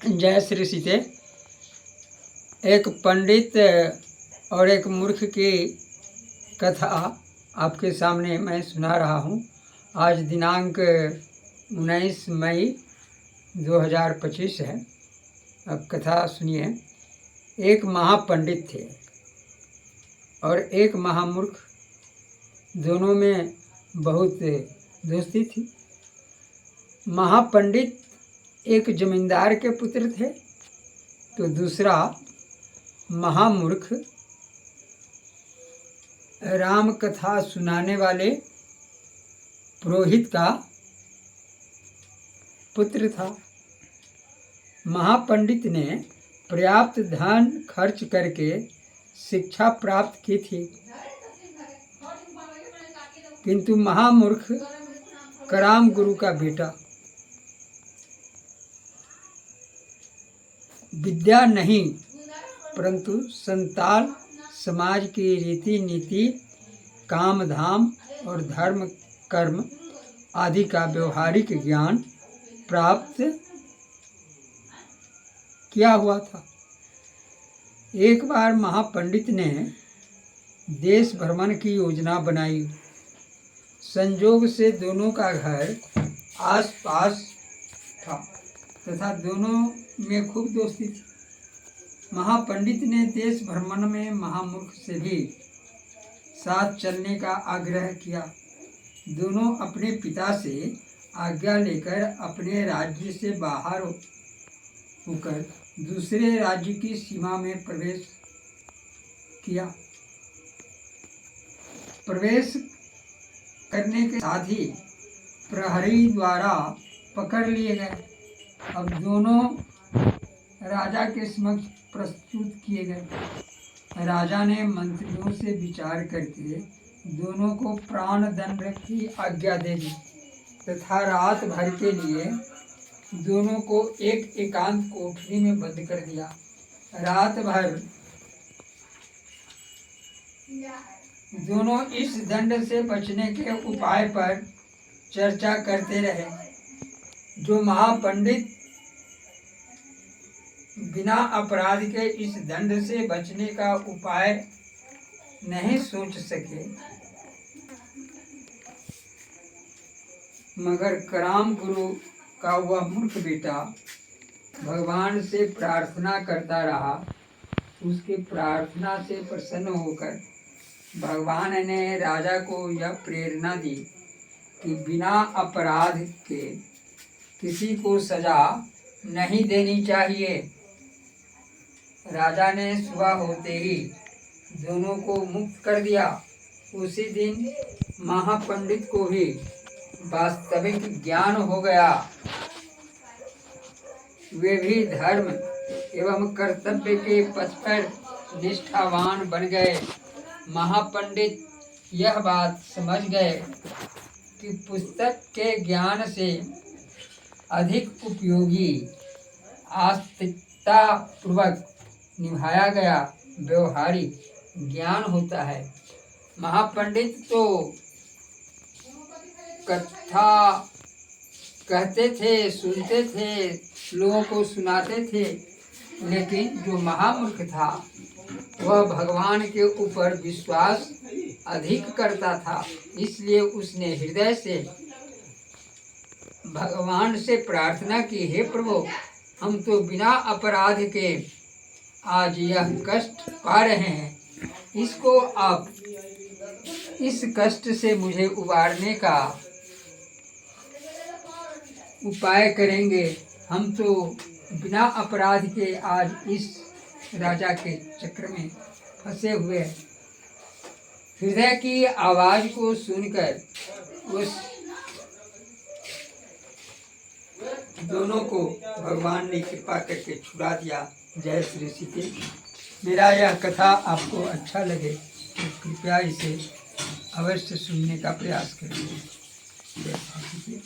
जय श्री सीते। एक पंडित और एक मूर्ख की कथा आपके सामने मैं सुना रहा हूँ। आज दिनांक 19 मई 2025 है। अब कथा सुनिए। एक महापंडित थे और एक महामूर्ख, दोनों में बहुत दोस्ती थी। महापंडित एक जमींदार के पुत्र थे, तो दूसरा महामूर्ख राम कथा सुनाने वाले पुरोहित का पुत्र था। महापंडित ने पर्याप्त धन खर्च करके शिक्षा प्राप्त की थी, किंतु महामूर्ख कराम गुरु का बेटा विद्या नहीं परंतु संताल समाज की रीति नीति, काम धाम और धर्म कर्म आदि का व्यवहारिक ज्ञान प्राप्त किया हुआ था। एक बार महापंडित ने देश भ्रमण की योजना बनाई। संजोग से दोनों का घर आस पास था तथा दोनों में खूब दोस्ती थी। महापंडित ने देश भ्रमण में महामूर्ख से भी साथ चलने का आग्रह किया। दोनों अपने पिता से आज्ञा लेकर अपने राज्य से बाहर होकर दूसरे राज्य की सीमा में प्रवेश किया। प्रवेश करने के साथ ही प्रहरी द्वारा पकड़ लिए गए। अब दोनों राजा के समक्ष प्रस्तुत किए गए। राजा ने मंत्रियों से विचार करके दोनों को प्राण दंड की आज्ञा दे दी तथा रात भर के लिए दोनों को एक एकांत कोठरी में बंद कर दिया। रात भर दोनों इस दंड से बचने के उपाय पर चर्चा करते रहे। जो महापंडित बिना अपराध के इस दंड से बचने का उपाय नहीं सोच सके, मगर कराम गुरु का वह मूर्ख बेटा भगवान से प्रार्थना करता रहा। उसकी प्रार्थना से प्रसन्न होकर भगवान ने राजा को यह प्रेरणा दी कि बिना अपराध के किसी को सजा नहीं देनी चाहिए। राजा ने सुबह होते ही दोनों को मुक्त कर दिया। उसी दिन महापंडित को भी वास्तविक ज्ञान हो गया। वे भी धर्म एवं कर्तव्य के पथ पर निष्ठावान बन गए। महापंडित यह बात समझ गए कि पुस्तक के ज्ञान से अधिक उपयोगी आस्तिकता पूर्वक निभाया गया व्यवहारिक ज्ञान होता है। महापंडित तो कथा कहते थे, सुनते थे, लोगों को सुनाते थे, लेकिन जो महामूर्ख था वह भगवान के ऊपर विश्वास अधिक करता था। इसलिए उसने हृदय से भगवान से प्रार्थना की, हे प्रभु, हम तो बिना अपराध के आज यह कष्ट पा रहे हैं, इसको आप इस कष्ट से मुझे उबारने का उपाय करेंगे। हम तो बिना अपराध के आज इस राजा के चक्र में फंसे हुए हैं। हृदय की आवाज को सुनकर उस दोनों को भगवान ने कृपा करके छुड़ा दिया। जय श्री सीते। मेरा यह कथा आपको अच्छा लगे तो कृपया इसे अवश्य सुनने का प्रयास करें। जय श्री सीते।